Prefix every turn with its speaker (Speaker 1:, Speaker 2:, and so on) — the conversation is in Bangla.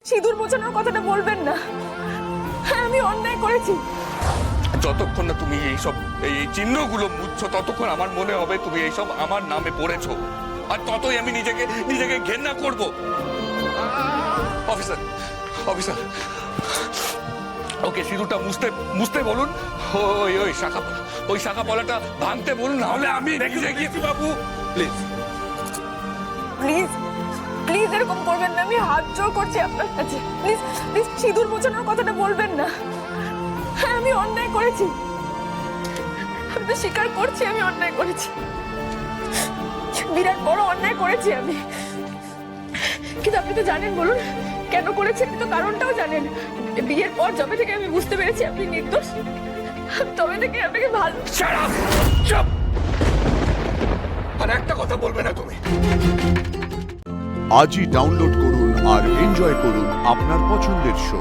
Speaker 1: সিঁদুর মোছানোর কথাটা বলবেন না। হ্যাঁ, আমি অন্যায় করেছি।
Speaker 2: যতক্ষণ না তুমি এইসব এই চিহ্নগুলো মুছছো ততক্ষণ আমার মনে হবে তুমি এইসব আমার নামে পড়েছো, আর ততই আমি নিজেকে নিজেকে ঘেন্না করব। অফিসার, অফিসার, ওকে সিঁদুরটা মুছতে মুছতে বলুন। ওই শাখা পলাটা ভাঙতে বলুন, নাহলে আমি নিজে গিয়ে। বাবু প্লিজ,
Speaker 1: প্লিজ প্লিজ এরকম করবেন না, আমি হাত জোড় করছি আপনার কাছে। প্লিজ প্লিজ সিঁদুর মোছানোর কথাটা বলবেন না। হ্যাঁ, আমি অন্যায় করেছি, আমি তো স্বীকার করছি আমি অন্যায় করেছি, বিরাট বড় অন্যায় করেছি আমি। কিন্তু আপনি তো জানেন, বলুন কেন করেছি? আপনি তো কারণটাও জানেন। বিয়ের পর যবে থেকে আমি বুঝতে পেরেছি আপনি নির্দোষ, তবে থেকে আপনাকে ভালো।
Speaker 2: চুপ! আর একটা কথা বলবে না তুমি।
Speaker 3: আজই ডাউনলোড করুন আর এনজয় করুন আপনার পছন্দের শো।